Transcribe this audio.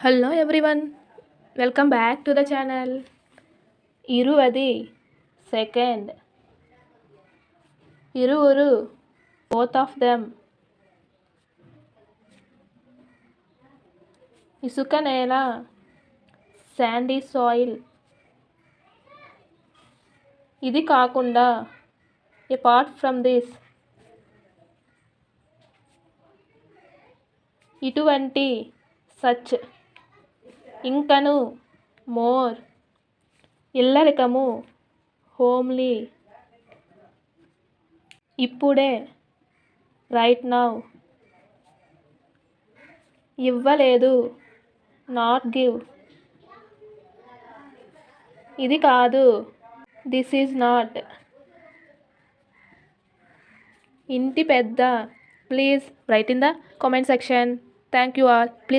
Hello everyone, welcome back to the channel. ఇరువది second, ఇరువురు both of them, ఇసుక నేల శాండీ సాయిల్. ఇది కాకుండా అపార్ట్ ఫ్రమ్ దిస్, ఇటువంటి సచ్, ఇంకను మోర్, ఇల్లరికము, హోమ్లీ, ఇప్పుడే, రైట్ నౌ, ఇవ్వలేదు, నాట్ గివ్, ఇది కాదు, దిస్ ఈజ్ నాట్, ఇంటి పెద్ద. Please right in the comment section. Thank you all. Please